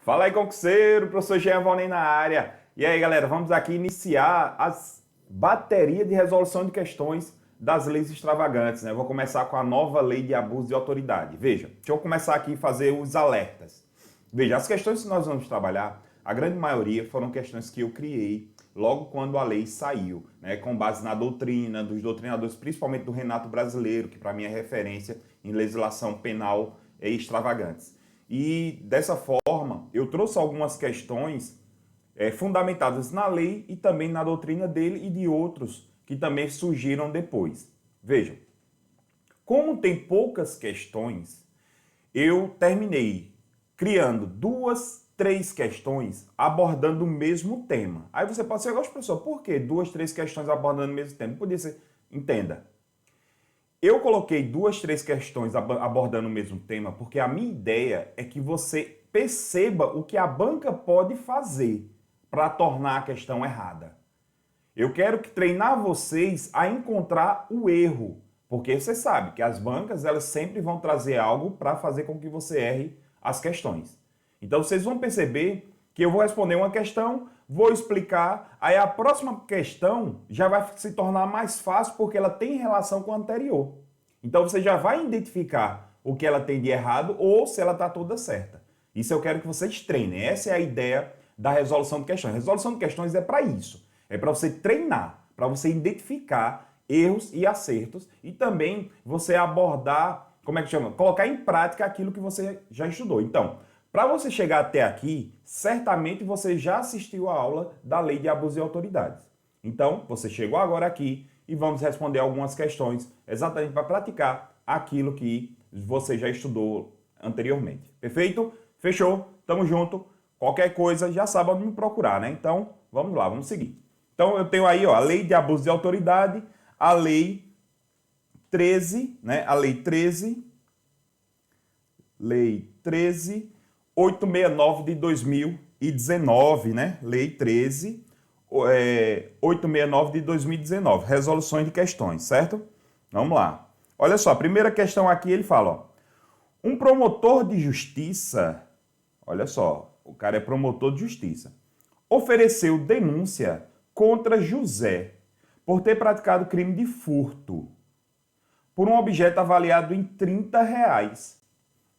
Fala aí, concurseiro, professor Jean Valnei na área. E aí, galera, vamos aqui iniciar as baterias de resolução de questões das leis extravagantes, né? Vou começar com a nova lei de abuso de autoridade. Veja, deixa eu começar aqui a fazer os alertas. Veja, as questões que nós vamos trabalhar, a grande maioria foram questões que eu criei logo quando a lei saiu, né? Com base na doutrina dos doutrinadores, principalmente do Renato Brasileiro, que para mim é referência em legislação penal e extravagantes. E dessa forma, eu trouxe algumas questões fundamentadas na lei e também na doutrina dele e de outros que também surgiram depois. Vejam, como tem poucas questões, eu terminei criando três questões abordando o mesmo tema. Aí você pode ser, professor, por que três questões abordando o mesmo tema? Podia ser, entenda. Eu coloquei três questões abordando o mesmo tema porque a minha ideia é que você perceba o que a banca pode fazer para tornar a questão errada. Eu quero treinar vocês a encontrar o erro, porque você sabe que as bancas elas sempre vão trazer algo para fazer com que você erre as questões. Então vocês vão perceber que eu vou responder uma questão, vou explicar, aí a próxima questão já vai se tornar mais fácil porque ela tem relação com a anterior. Então você já vai identificar o que ela tem de errado ou se ela está toda certa. Isso eu quero que vocês treinem. Essa é a ideia da resolução de questões. A resolução de questões é para isso. É para você treinar, para você identificar erros e acertos e também você abordar, como é que chama? Colocar em prática aquilo que você já estudou. Então, para você chegar até aqui, certamente você já assistiu a aula da Lei de Abuso de Autoridades. Então, você chegou agora aqui e vamos responder algumas questões exatamente para praticar aquilo que você já estudou anteriormente. Perfeito? Fechou? Tamo junto. Qualquer coisa já sabe onde me procurar, né? Então, vamos lá, vamos seguir. Então, eu tenho aí, ó, a Lei de Abuso de Autoridade, a Lei 13, né? A Lei 869 de 2019, né? Lei 869 de 2019, resoluções de questões, certo? Vamos lá. Olha só, a primeira questão aqui ele fala, ó, um promotor de justiça, olha só, o cara é promotor de justiça, ofereceu denúncia contra José por ter praticado crime de furto por um objeto avaliado em R$ 30.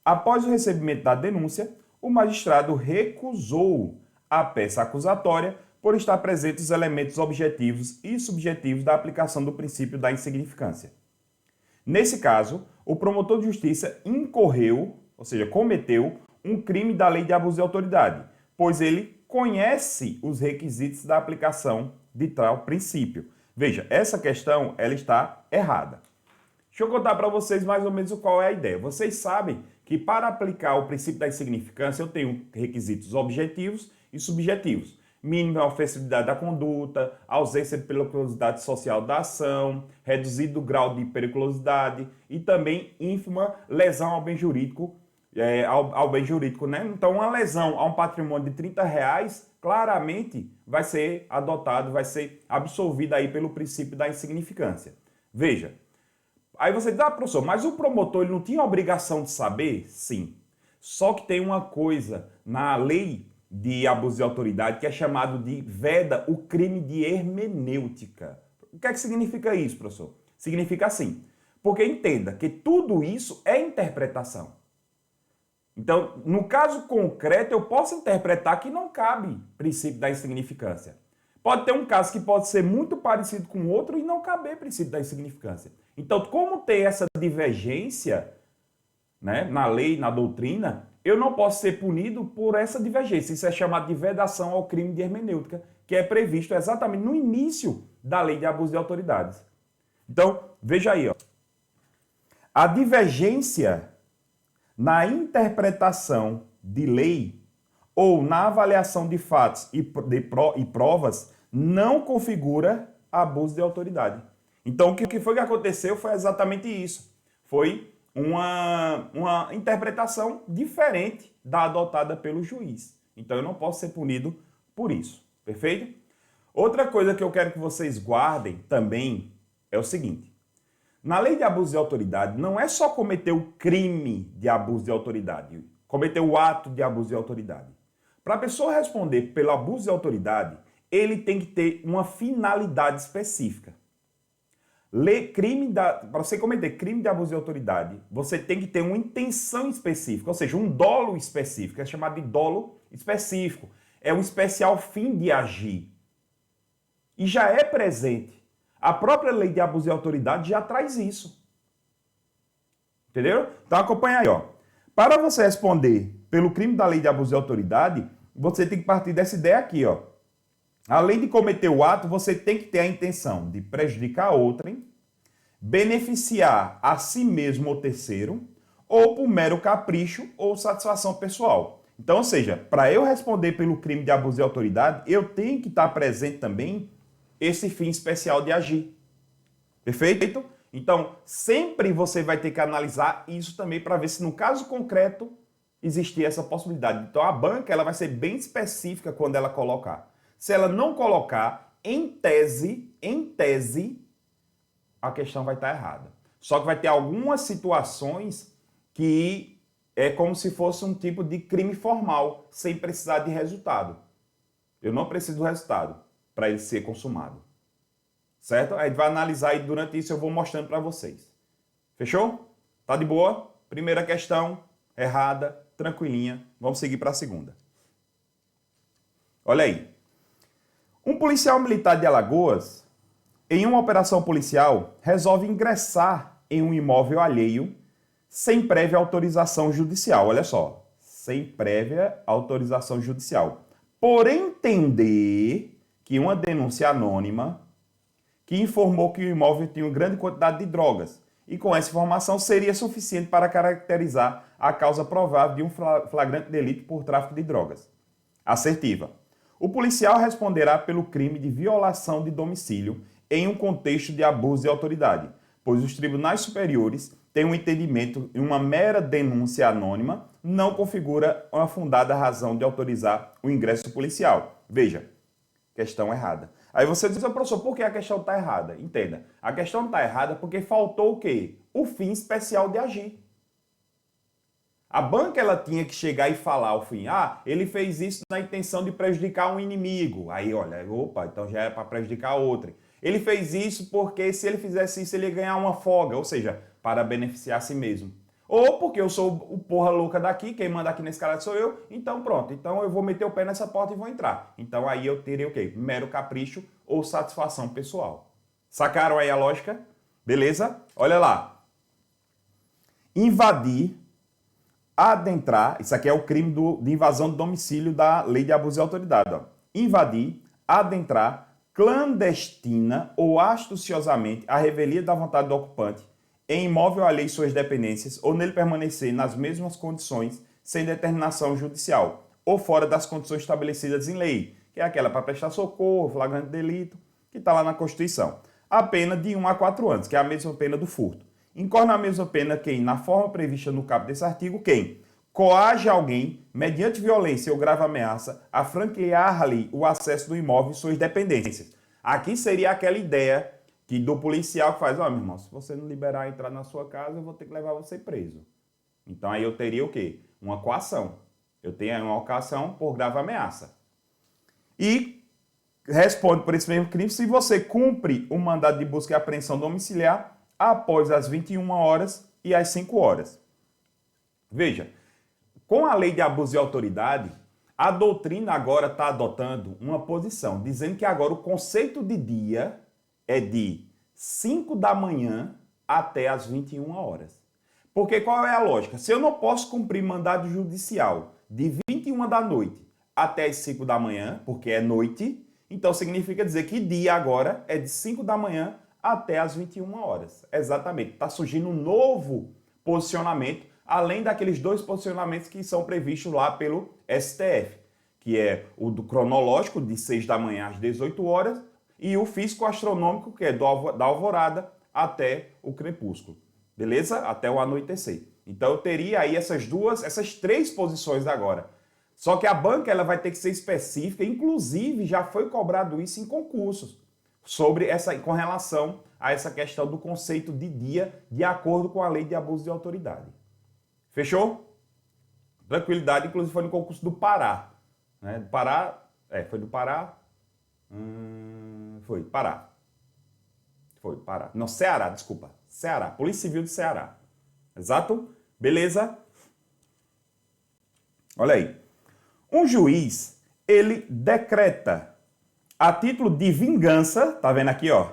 Após o recebimento da denúncia, o magistrado recusou a peça acusatória por estar presentes os elementos objetivos e subjetivos da aplicação do princípio da insignificância. Nesse caso, o promotor de justiça incorreu, ou seja, cometeu um crime da lei de abuso de autoridade, pois ele conhece os requisitos da aplicação de tal princípio. Veja, essa questão ela está errada. Deixa eu contar para vocês mais ou menos qual é a ideia. Vocês sabem que para aplicar o princípio da insignificância eu tenho requisitos objetivos e subjetivos. Mínima ofensividade da conduta, ausência de periculosidade social da ação, reduzido grau de periculosidade e também ínfima lesão ao bem jurídico, ao bem jurídico, né? Então, uma lesão a um patrimônio de R$ 30 claramente vai ser adotado, vai ser absolvida aí pelo princípio da insignificância. Veja, aí você diz, professor, mas o promotor ele não tinha obrigação de saber? Sim. Só que tem uma coisa na lei de abuso de autoridade que é chamado de veda o crime de hermenêutica. O que é que significa isso, professor? Significa assim, porque entenda que tudo isso é interpretação. Então, no caso concreto, eu posso interpretar que não cabe princípio da insignificância. Pode ter um caso que pode ser muito parecido com o outro e não caber princípio da insignificância. Então, como tem essa divergência, né, na lei, na doutrina, eu não posso ser punido por essa divergência. Isso é chamado de vedação ao crime de hermenêutica, que é previsto exatamente no início da lei de abuso de autoridades. Então, veja aí, ó. A divergência na interpretação de lei ou na avaliação de fatos e provas não configura abuso de autoridade. Então, o que foi que aconteceu foi exatamente isso. Foi uma interpretação diferente da adotada pelo juiz. Então, eu não posso ser punido por isso. Perfeito? Outra coisa que eu quero que vocês guardem também é o seguinte. Na lei de abuso de autoridade, não é só cometer o crime de abuso de autoridade, cometer o ato de abuso de autoridade. Para a pessoa responder pelo abuso de autoridade, ele tem que ter uma finalidade específica. Para você cometer crime de abuso de autoridade, você tem que ter uma intenção específica, ou seja, um dolo específico, é chamado de dolo específico. É um especial fim de agir. E já é presente. A própria lei de abuso de autoridade já traz isso. Entendeu? Então acompanha aí, ó. Para você responder pelo crime da lei de abuso de autoridade, você tem que partir dessa ideia aqui, ó. Além de cometer o ato, você tem que ter a intenção de prejudicar outrem, beneficiar a si mesmo ou terceiro, ou por mero capricho ou satisfação pessoal. Então, ou seja, para eu responder pelo crime de abuso de autoridade, eu tenho que estar presente também esse fim especial de agir. Perfeito? Então, sempre você vai ter que analisar isso também para ver se no caso concreto existir essa possibilidade. Então, a banca ela vai ser bem específica quando ela colocar. Se ela não colocar, em tese, a questão vai estar errada. Só que vai ter algumas situações que é como se fosse um tipo de crime formal, sem precisar de resultado. Eu não preciso do resultado para ele ser consumado. Certo? Aí vai analisar e durante isso eu vou mostrando para vocês. Fechou? Tá de boa? Primeira questão, errada, tranquilinha. Vamos seguir para a segunda. Olha aí. Um policial militar de Alagoas, em uma operação policial, resolve ingressar em um imóvel alheio sem prévia autorização judicial. Olha só, sem prévia autorização judicial. Por entender que uma denúncia anônima que informou que o imóvel tinha uma grande quantidade de drogas e com essa informação seria suficiente para caracterizar a causa provável de um flagrante delito por tráfico de drogas. Assertiva. O policial responderá pelo crime de violação de domicílio em um contexto de abuso de autoridade, pois os tribunais superiores têm um entendimento e uma mera denúncia anônima não configura uma fundada razão de autorizar o ingresso policial. Veja, questão errada. Aí você diz, professor, por que a questão está errada? Entenda, a questão está errada porque faltou o quê? O fim especial de agir. A banca ela tinha que chegar e falar ao fim, ele fez isso na intenção de prejudicar um inimigo. Aí, olha, opa, então já era para prejudicar outro. Ele fez isso porque se ele fizesse isso ele ia ganhar uma folga, ou seja, para beneficiar a si mesmo. Ou porque eu sou o porra louca daqui, quem manda aqui nesse cara sou eu, então pronto, então eu vou meter o pé nessa porta e vou entrar. Então aí eu terei o quê? Mero capricho ou satisfação pessoal. Sacaram aí a lógica? Beleza? Olha lá. Invadir, adentrar, isso aqui é o crime de invasão do domicílio da lei de abuso de autoridade. Ó. Invadir, adentrar, clandestina ou astuciosamente a revelia da vontade do ocupante em imóvel alheio suas dependências ou nele permanecer nas mesmas condições sem determinação judicial ou fora das condições estabelecidas em lei, que é aquela para prestar socorro, flagrante delito, que está lá na Constituição. A pena de 1 a 4 anos, que é a mesma pena do furto. Incorre na mesma pena quem, na forma prevista no caput desse artigo, quem coage alguém, mediante violência ou grave ameaça, a franquear-lhe o acesso do imóvel e suas dependências. Aqui seria aquela ideia que do policial que faz, meu irmão, se você não liberar entrar na sua casa, eu vou ter que levar você preso. Então aí eu teria o quê? Uma coação. Eu tenho uma coação por grave ameaça. E responde por esse mesmo crime se você cumpre o mandado de busca e apreensão domiciliar após as 21 horas e as 5 horas. Veja, com a lei de abuso de autoridade, a doutrina agora está adotando uma posição, dizendo que agora o conceito de dia é de 5 da manhã até as 21 horas. Porque qual é a lógica? Se eu não posso cumprir mandado judicial de 21 da noite até as 5 da manhã, porque é noite, então significa dizer que dia agora é de 5 da manhã até as 21 horas. Exatamente. Está surgindo um novo posicionamento, além daqueles dois posicionamentos que são previstos lá pelo STF, que é o do cronológico, de 6 da manhã às 18 horas, e o físico astronômico, que é da alvorada até o crepúsculo. Beleza? Até o anoitecer. Então eu teria aí essas três posições agora. Só que a banca ela vai ter que ser específica, inclusive já foi cobrado isso em concursos, com relação a essa questão do conceito de dia, de acordo com a lei de abuso de autoridade. Fechou? Tranquilidade, inclusive foi no concurso do Pará. né? Do Pará, foi do Pará, foi, Pará. Foi, Pará. Não, Ceará, desculpa. Ceará, Polícia Civil de Ceará. Exato? Beleza? Olha aí. Um juiz, ele decreta a título de vingança, tá vendo aqui, ó?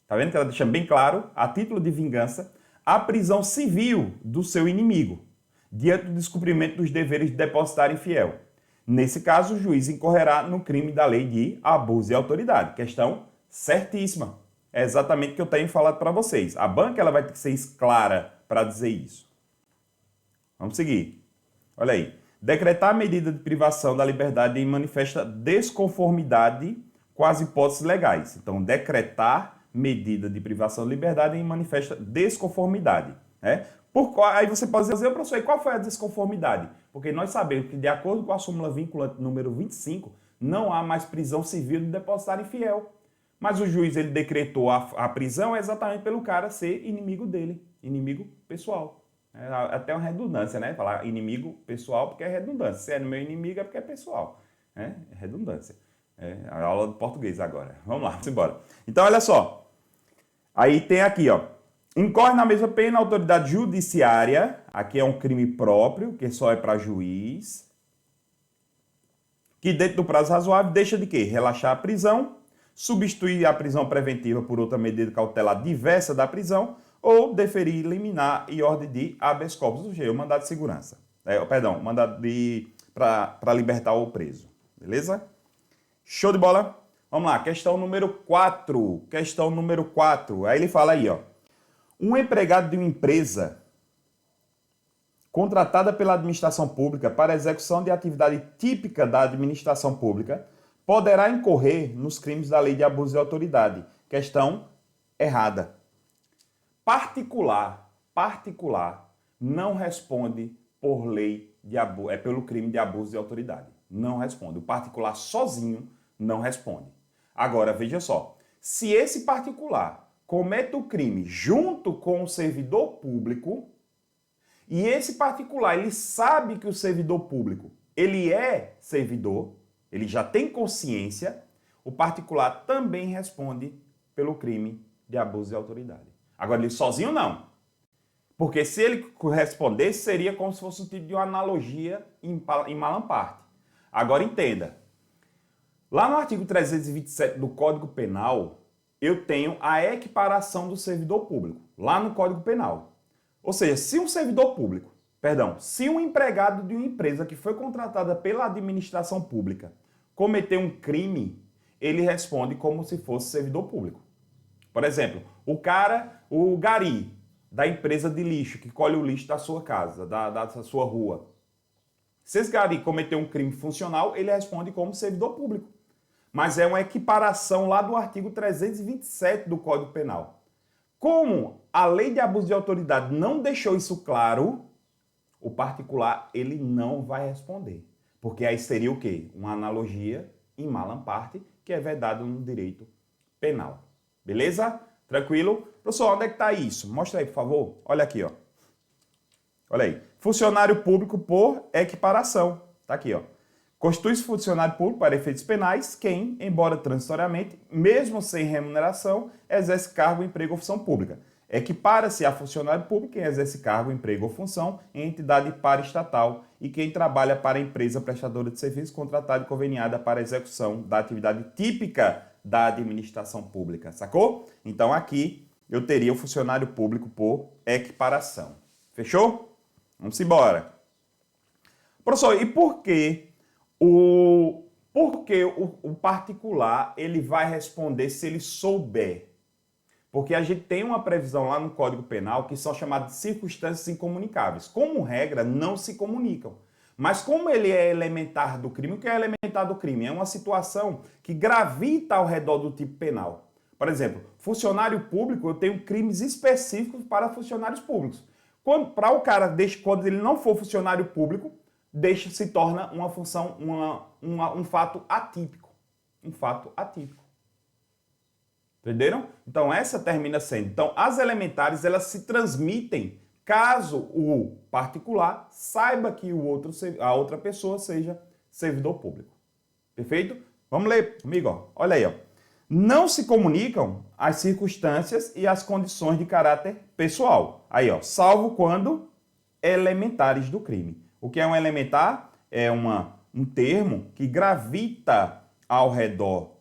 Tá vendo que ela deixa bem claro? A título de vingança, a prisão civil do seu inimigo, diante do descumprimento dos deveres de depositário infiel. Nesse caso, o juiz incorrerá no crime da lei de abuso de autoridade. Questão certíssima. É exatamente o que eu tenho falado para vocês. A banca ela vai ter que ser clara para dizer isso. Vamos seguir. Olha aí. Decretar medida de privação da liberdade em manifesta desconformidade com as hipóteses legais. Então, decretar medida de privação de liberdade em manifesta desconformidade. Né? Aí você pode dizer, professor, e qual foi a desconformidade? Porque nós sabemos que, de acordo com a súmula vinculante número 25, não há mais prisão civil do depositário infiel. Mas o juiz ele decretou a prisão exatamente pelo cara ser inimigo dele, inimigo pessoal. É até uma redundância, né? Falar inimigo pessoal porque é redundância. Se é meu inimigo é porque é pessoal. É redundância. A aula de português agora. Vamos lá, vamos embora. Então, olha só. Aí tem aqui, ó. Incorre na mesma pena a autoridade judiciária. Aqui é um crime próprio, que só é para juiz. Que dentro do prazo razoável deixa de quê? Relaxar a prisão, substituir a prisão preventiva por outra medida cautelar diversa da prisão, ou deferir liminar e ordem de habeas corpus, ou seja, o mandado de segurança. Mandado para libertar o preso. Beleza? Show de bola? Vamos lá, questão número 4. Questão número 4. Aí ele fala aí, ó. Um empregado de uma empresa contratada pela administração pública para execução de atividade típica da administração pública poderá incorrer nos crimes da lei de abuso de autoridade. Questão errada. Particular não responde por lei de abuso, pelo crime de abuso de autoridade. Não responde. O particular sozinho não responde. Agora, veja só. Se esse particular comete o crime junto com o servidor público, e esse particular, ele sabe que o servidor público, ele é servidor, ele já tem consciência, o particular também responde pelo crime de abuso de autoridade. Agora, ele sozinho não. Porque se ele respondesse, seria como se fosse um tipo de uma analogia em Malam-Parte. Agora, entenda. Lá no artigo 327 do Código Penal, eu tenho a equiparação do servidor público. Lá no Código Penal. Ou seja, se um servidor público, se um empregado de uma empresa que foi contratada pela administração pública cometer um crime, ele responde como se fosse servidor público. Por exemplo, o gari da empresa de lixo que colhe o lixo da sua casa, da sua rua. Se esse gari cometer um crime funcional, ele responde como servidor público. Mas é uma equiparação lá do artigo 327 do Código Penal. Como a lei de abuso de autoridade não deixou isso claro, o particular ele não vai responder. Porque aí seria o quê? Uma analogia em Malam-Parte, que é vedado no direito penal. Beleza? Tranquilo? Professor, onde é que está isso? Mostra aí, por favor. Olha aqui, ó. Olha aí. Funcionário público por equiparação. Tá aqui, ó. Constitui-se funcionário público para efeitos penais quem, embora transitoriamente, mesmo sem remuneração, exerce cargo, emprego ou função pública. Equipara-se a funcionário público quem exerce cargo, emprego ou função em entidade paraestatal e quem trabalha para a empresa prestadora de serviços contratada e conveniada para a execução da atividade típica da administração pública, sacou? Então aqui eu teria o funcionário público por equiparação. Fechou? Vamos embora. Professor, e por que o particular ele vai responder se ele souber? Porque a gente tem uma previsão lá no Código Penal que são chamadas de circunstâncias incomunicáveis. Como regra, não se comunicam. Mas como ele é elementar do crime, o que é elementar do crime? É uma situação que gravita ao redor do tipo penal. Por exemplo, funcionário público, eu tenho crimes específicos para funcionários públicos. Para o cara, quando ele não for funcionário público, se torna uma função, um fato atípico. Um fato atípico. Entenderam? Então, essa termina sendo. Então, as elementares, elas se transmitem caso o particular saiba que a outra pessoa seja servidor público. Perfeito? Vamos ler comigo, ó. Olha aí, ó. Não se comunicam as circunstâncias e as condições de caráter pessoal. Aí, ó, salvo quando elementares do crime. O que é um elementar? É um termo que gravita ao redor,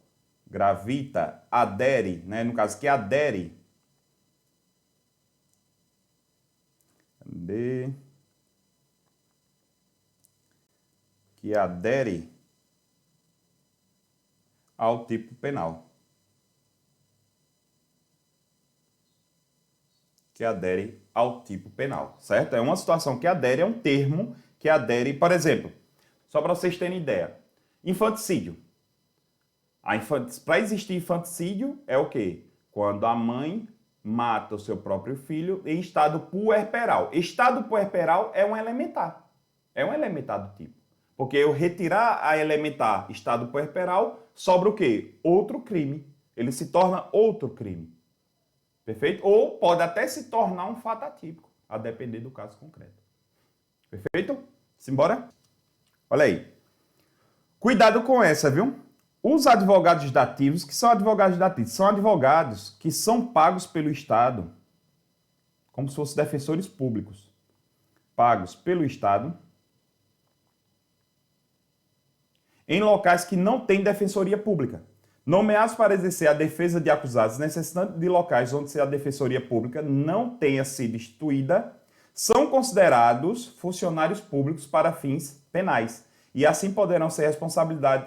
gravita, adere, né? No caso que adere, que adere ao tipo penal. Que adere ao tipo penal, certo? É uma situação que adere, é um termo que adere, por exemplo, só para vocês terem ideia, infanticídio. Para existir infanticídio é o quê? Quando a mãe mata o seu próprio filho em estado puerperal. Estado puerperal é um elementar. É um elementar do tipo. Porque eu retirar a elementar estado puerperal, sobra o quê? Outro crime. Ele se torna outro crime. Perfeito? Ou pode até se tornar um fato atípico, a depender do caso concreto. Perfeito? Simbora? Olha aí. Cuidado com essa, viu? Os advogados dativos, que são advogados dativos, são advogados que são pagos pelo Estado, como se fossem defensores públicos, pagos pelo Estado, em locais que não têm defensoria pública. Nomeados para exercer a defesa de acusados necessitando de locais onde a defensoria pública não tenha sido instituída, são considerados funcionários públicos para fins penais e assim poderão ser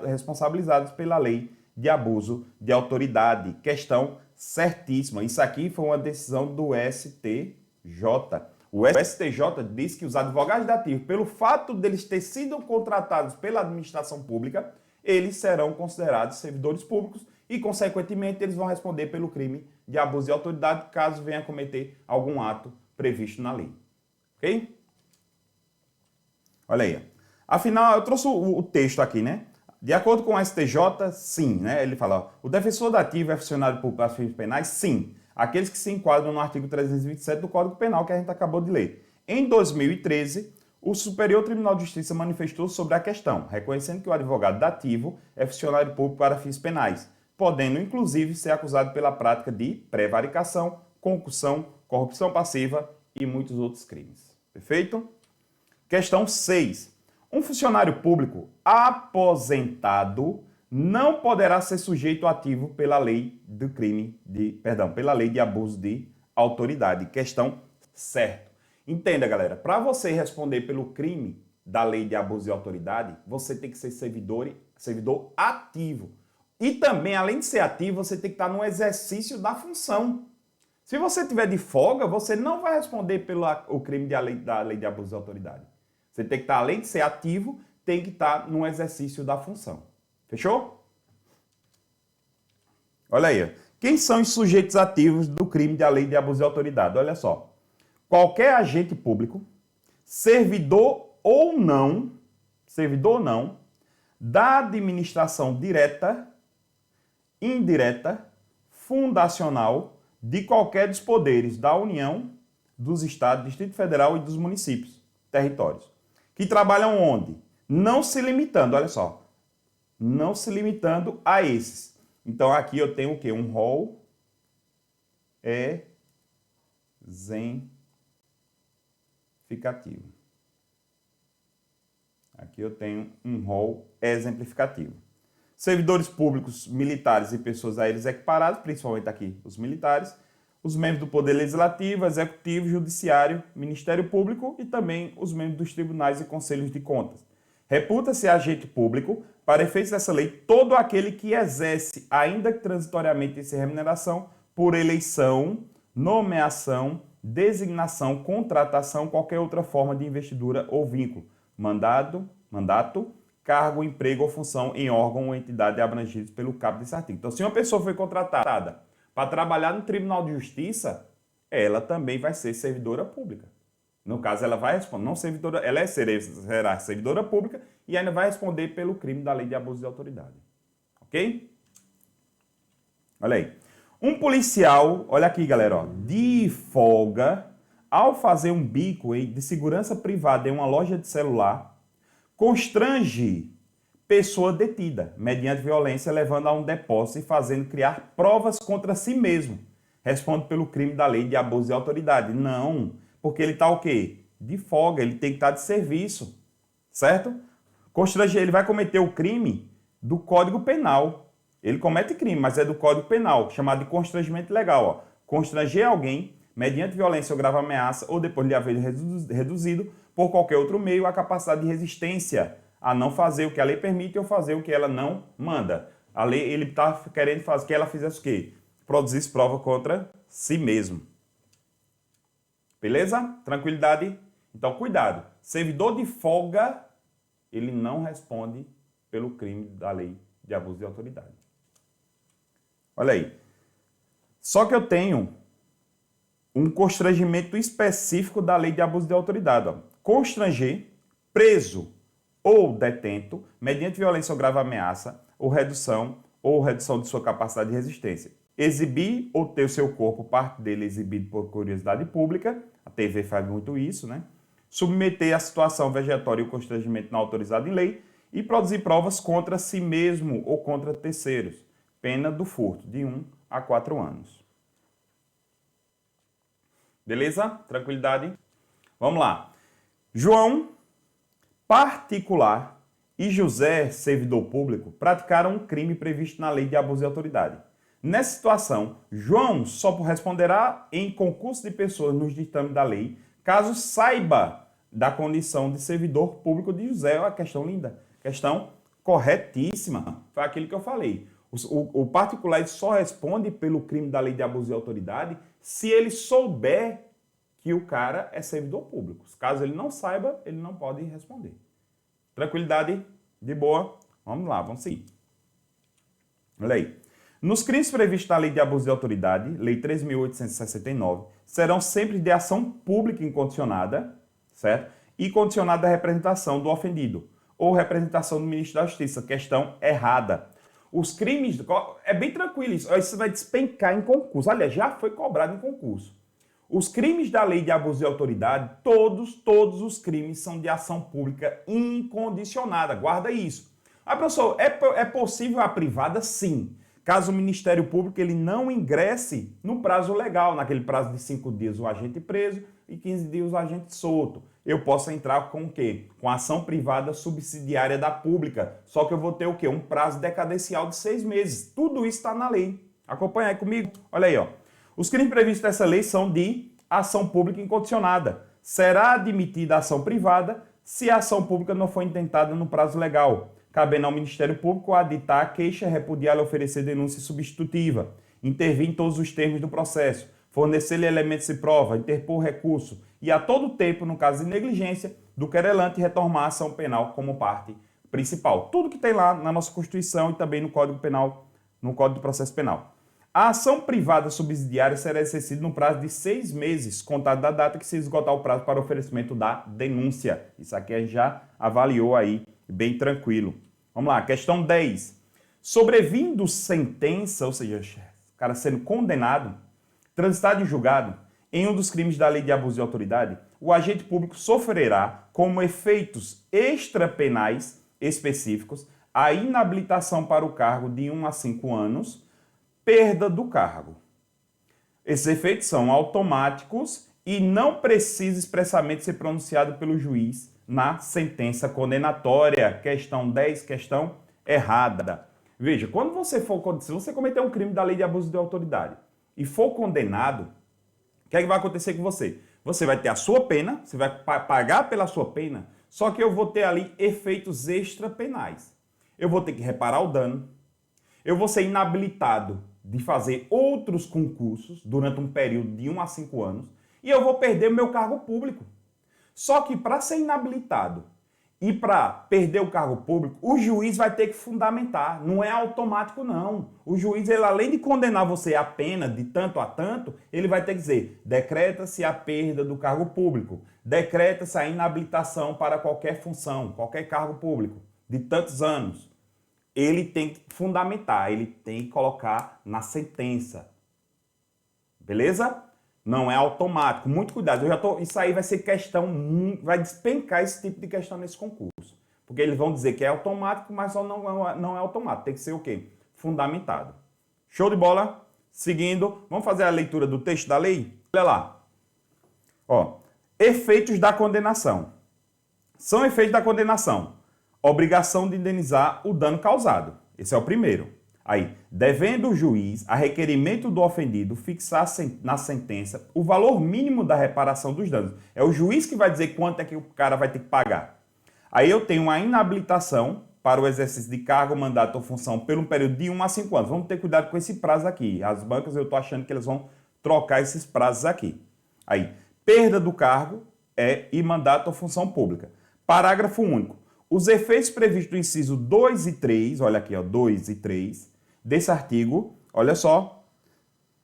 responsabilizados pela lei de abuso de autoridade. Questão certíssima. Isso aqui foi uma decisão do STJ. O STJ diz que os advogados dativos, pelo fato deles terem sido contratados pela administração pública, eles serão considerados servidores públicos e, consequentemente, eles vão responder pelo crime de abuso de autoridade caso venha a cometer algum ato previsto na lei. Ok? Olha aí. Afinal, eu trouxe o texto aqui, né? De acordo com o STJ, sim, né? Ele fala, ó, o defensor dativo é funcionário público para fins penais? Sim. Aqueles que se enquadram no artigo 327 do Código Penal que a gente acabou de ler. Em 2013, o Superior Tribunal de Justiça manifestou sobre a questão, reconhecendo que o advogado dativo é funcionário público para fins penais, podendo inclusive ser acusado pela prática de prevaricação, concussão, corrupção passiva e muitos outros crimes. Perfeito? Questão 6. Um funcionário público aposentado não poderá ser sujeito ativo pela lei do pela lei de abuso de autoridade. Questão certo. Entenda, galera, para você responder pelo crime da lei de abuso de autoridade, você tem que ser servidor ativo. E também, além de ser ativo, você tem que estar no exercício da função. Se você tiver de folga, você não vai responder pelo crime da lei de abuso de autoridade. Você tem que estar, além de ser ativo, tem que estar no exercício da função. Fechou? Olha aí. Quem são os sujeitos ativos do crime da lei de abuso de autoridade? Olha só. Qualquer agente público, servidor ou não, da administração direta, indireta, fundacional, de qualquer dos poderes da União, dos Estados, Distrito Federal e dos municípios, territórios, que trabalham onde? Não se limitando, olha só, não se limitando a esses. Então aqui eu tenho o quê? Um rol exemplificativo. Aqui eu tenho um rol exemplificativo. Servidores públicos, militares e pessoas a eles equiparadas, principalmente aqui os militares, os membros do Poder Legislativo, Executivo, Judiciário, Ministério Público e também os membros dos tribunais e conselhos de contas. Reputa-se agente público, para efeitos dessa lei, todo aquele que exerce, ainda que transitoriamente, essa remuneração por eleição, nomeação, designação, contratação, qualquer outra forma de investidura ou vínculo, mandato, cargo, emprego ou função em órgão ou entidade abrangidos pelo caput desse artigo. Então, se uma pessoa foi contratada para trabalhar no Tribunal de Justiça, ela também vai ser servidora pública. No caso, ela vai responder, não servidora, ela será servidora pública e ainda vai responder pelo crime da lei de abuso de autoridade. Ok? Olha aí. Um policial, olha aqui, galera, ó, de folga, ao fazer um bico de segurança privada em uma loja de celular, constrange pessoa detida, mediante violência, levando a um depósito e fazendo criar provas contra si mesmo. Responde pelo crime da lei de abuso de autoridade. Não, porque ele está o quê? De folga, ele tem que estar de serviço, certo? Constranger, ele vai cometer o crime do Código Penal. Ele comete crime, mas é do Código Penal, chamado de constrangimento legal. Ó. Constranger alguém, mediante violência ou grave ameaça, ou depois de haver reduzido, por qualquer outro meio, a capacidade de resistência a não fazer o que a lei permite ou fazer o que ela não manda. A lei, ele está querendo fazer que ela fizesse o quê? Produzisse prova contra si mesmo. Beleza? Tranquilidade? Então, cuidado. Servidor de folga, ele não responde pelo crime da lei de abuso de autoridade. Olha aí. Só que eu tenho um constrangimento específico da lei de abuso de autoridade. Ó. Constranger preso ou detento, mediante violência ou grave ameaça, ou redução de sua capacidade de resistência. Exibir ou ter o seu corpo, parte dele exibido por curiosidade pública, a TV faz muito isso, né? Submeter a situação vejatória e o constrangimento não autorizado em lei e produzir provas contra si mesmo ou contra terceiros. Pena do furto, de 1 a 4 anos. Beleza? Tranquilidade? Vamos lá. João, particular, e José, servidor público, praticaram um crime previsto na lei de abuso de autoridade. Nessa situação, João só responderá em concurso de pessoas nos ditames da lei, caso saiba da condição de servidor público de José. É uma questão linda. Questão corretíssima. Foi aquilo que eu falei. O particular só responde pelo crime da lei de abuso de autoridade se ele souber que o cara é servidor público. Caso ele não saiba, ele não pode responder. Tranquilidade? De boa? Vamos lá, vamos seguir. Olha aí. Nos crimes previstos na lei de abuso de autoridade, Lei 3.869, serão sempre de ação pública incondicionada, certo? E condicionada à representação do ofendido ou representação do ministro da Justiça. Questão errada. Os crimes... É bem tranquilo isso. Isso vai despencar em concurso. Aliás, já foi cobrado em concurso. Os crimes da lei de abuso de autoridade, todos os crimes são de ação pública incondicionada. Guarda isso. Ah, professor, é possível a privada? Sim. Caso o Ministério Público ele não ingresse no prazo legal, naquele prazo de 5 dias o agente preso e 15 dias o agente solto. Eu posso entrar com o quê? Com ação privada subsidiária da pública. Só que eu vou ter o quê? Um prazo decadencial de 6 meses. Tudo isso está na lei. Acompanha aí comigo. Olha aí, ó. Os crimes previstos nessa lei são de ação pública incondicionada. Será admitida a ação privada se a ação pública não for intentada no prazo legal. Cabendo ao Ministério Público aditar a queixa, repudiá-la e oferecer denúncia substitutiva, intervir em todos os termos do processo, fornecer-lhe elementos de prova, interpor recurso e a todo tempo, no caso de negligência, do querelante retomar a ação penal como parte principal. Tudo que tem lá na nossa Constituição e também no Código Penal, no Código de Processo Penal. A ação privada subsidiária será exercida no prazo de 6 meses, contado da data que se esgotar o prazo para oferecimento da denúncia. Isso aqui a gente já avaliou aí, bem tranquilo. Vamos lá, questão 10. Sobrevindo sentença, ou seja, o cara sendo condenado, transitado em julgado, em um dos crimes da lei de abuso de autoridade, o agente público sofrerá, como efeitos extrapenais específicos, a inabilitação para o cargo de 1 a 5 anos, perda do cargo. Esses efeitos são automáticos e não precisa expressamente ser pronunciado pelo juiz na sentença condenatória. Questão 10, questão errada. Veja, se você cometer um crime da lei de abuso de autoridade e for condenado, o que é que vai acontecer com você? Você vai ter a sua pena, você vai pagar pela sua pena, só que eu vou ter ali efeitos extrapenais. Eu vou ter que reparar o dano, eu vou ser inabilitado de fazer outros concursos durante um período de 1 a 5 anos e eu vou perder o meu cargo público. Só que para ser inabilitado e para perder o cargo público, o juiz vai ter que fundamentar. Não é automático, não. O juiz, ele, além de condenar você à pena de tanto a tanto, ele vai ter que dizer: decreta-se a perda do cargo público, decreta-se a inabilitação para qualquer função, qualquer cargo público, de tantos anos. Ele tem que fundamentar, ele tem que colocar na sentença. Beleza? Não é automático. Muito cuidado. Isso aí vai ser questão, vai despencar esse tipo de questão nesse concurso. Porque eles vão dizer que é automático, mas só não é automático. Tem que ser o quê? Fundamentado. Show de bola? Seguindo, vamos fazer a leitura do texto da lei? Olha lá. Ó, efeitos da condenação. São efeitos da condenação. Obrigação de indenizar o dano causado. Esse é o primeiro. Aí, devendo o juiz, a requerimento do ofendido, fixar na sentença o valor mínimo da reparação dos danos. É o juiz que vai dizer quanto é que o cara vai ter que pagar. Aí eu tenho uma inabilitação para o exercício de cargo, mandato ou função por um período de 1 a 5 anos. Vamos ter cuidado com esse prazo aqui. As bancas, eu estou achando que eles vão trocar esses prazos aqui. Aí, perda do cargo e mandato ou função pública. Parágrafo único. Os efeitos previstos no inciso 2 e 3, olha aqui, ó, 2 e 3, desse artigo, olha só,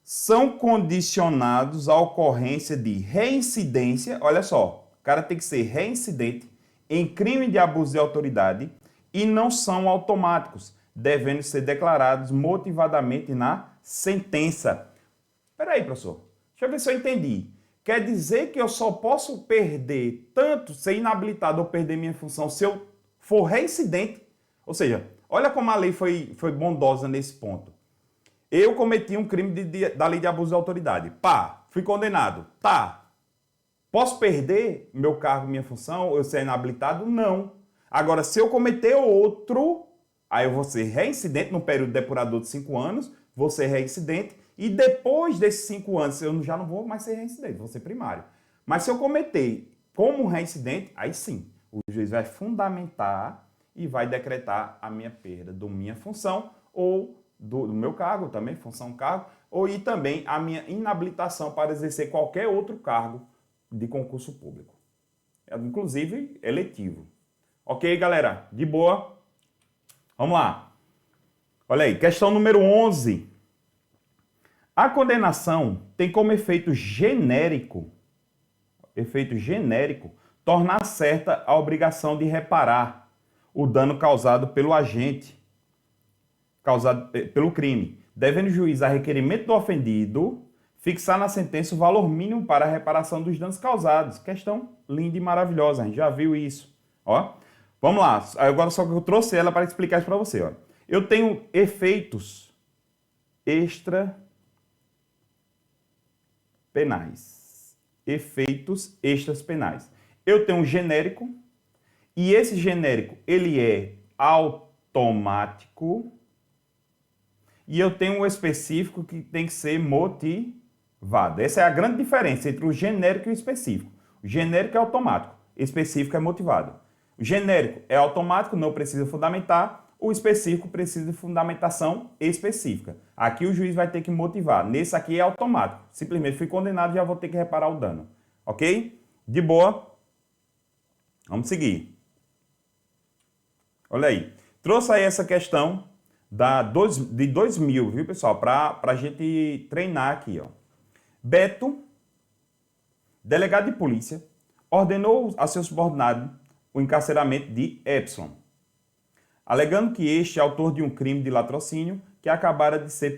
são condicionados à ocorrência de reincidência, olha só, o cara tem que ser reincidente em crime de abuso de autoridade e não são automáticos, devendo ser declarados motivadamente na sentença. Espera aí, professor, deixa eu ver se eu entendi. Quer dizer que eu só posso perder tanto, ser inabilitado ou perder minha função se eu for reincidente? Ou seja, olha como a lei foi bondosa nesse ponto. Eu cometi um crime da lei de abuso de autoridade. Pá, fui condenado. Tá. Posso perder meu cargo, minha função, ou eu ser inabilitado? Não. Agora, se eu cometer outro, aí eu vou ser reincidente no período depurador de 5 anos, vou ser reincidente, e depois desses 5 anos eu já não vou mais ser reincidente, vou ser primário. Mas se eu cometer como reincidente, aí sim, o juiz vai fundamentar e vai decretar a minha perda da minha função ou do meu cargo também, função cargo, e também a minha inabilitação para exercer qualquer outro cargo de concurso público, inclusive eletivo. Ok, galera? De boa? Vamos lá. Olha aí, questão número 11. A condenação tem como efeito genérico, tornar certa a obrigação de reparar o dano causado pelo agente, causado pelo crime, devendo o juiz, a requerimento do ofendido, fixar na sentença o valor mínimo para a reparação dos danos causados. Questão linda e maravilhosa, a gente já viu isso. Ó, vamos lá, agora só que eu trouxe ela para explicar isso para você. Ó. Eu tenho efeitos extrapenais. Efeitos extrapenais. Eu tenho um genérico, e esse genérico ele é automático, e eu tenho um específico que tem que ser motivado. Essa é a grande diferença entre o genérico e o específico. O genérico é automático, o específico é motivado. O genérico é automático, não precisa fundamentar. O específico precisa de fundamentação específica. Aqui o juiz vai ter que motivar. Nesse aqui é automático. Simplesmente fui condenado e já vou ter que reparar o dano. Ok? De boa. Vamos seguir. Olha aí. Trouxe aí essa questão de 2000, viu, pessoal? Para a gente treinar aqui, ó. Beto, delegado de polícia, ordenou a seu subordinado o encarceramento de Epson, alegando que este é autor de um crime de latrocínio que acabara de ser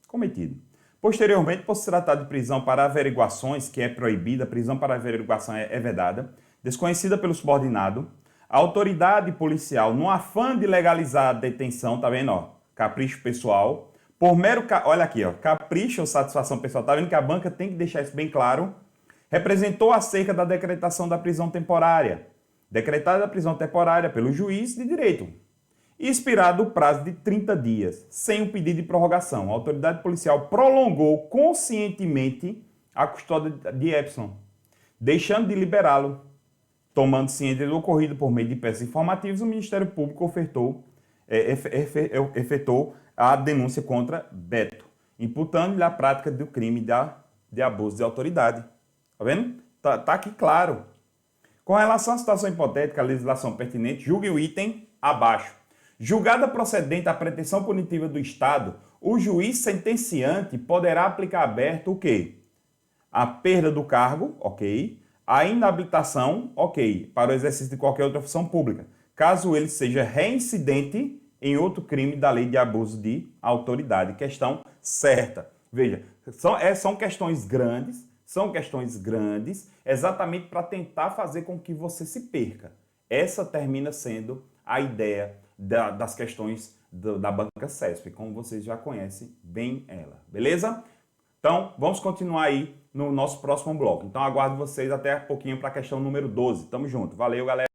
cometido. Posteriormente, por se tratar de prisão para averiguações, que é proibida, prisão para averiguação é vedada, desconhecida pelo subordinado, a autoridade policial, no afã de legalizar a detenção, tá vendo, ó, capricho pessoal, por mero, olha aqui, ó, capricho ou satisfação pessoal, tá vendo que a banca tem que deixar isso bem claro, representou acerca da decretação da prisão temporária, decretada a prisão temporária pelo juiz de direito, e expirado o prazo de 30 dias, sem o pedido de prorrogação. A autoridade policial prolongou conscientemente a custódia de Epson, deixando de liberá-lo. Tomando ciência do ocorrido por meio de peças informativas, o Ministério Público efetuou a denúncia contra Beto, imputando-lhe a prática do crime de abuso de autoridade. Tá vendo? Tá aqui claro. Com relação à situação hipotética, a legislação pertinente julgue o item abaixo. Julgada procedente a pretensão punitiva do Estado, o juiz sentenciante poderá aplicar aberto o quê? A perda do cargo, ok? A inabilitação, ok, para o exercício de qualquer outra função pública, caso ele seja reincidente em outro crime da lei de abuso de autoridade. Questão certa. Veja, são questões grandes, exatamente para tentar fazer com que você se perca. Essa termina sendo a ideia das questões da banca CESP, como vocês já conhecem bem ela, beleza? Então, vamos continuar aí no nosso próximo bloco. Então, aguardo vocês até pouquinho para a questão número 12. Tamo junto. Valeu, galera!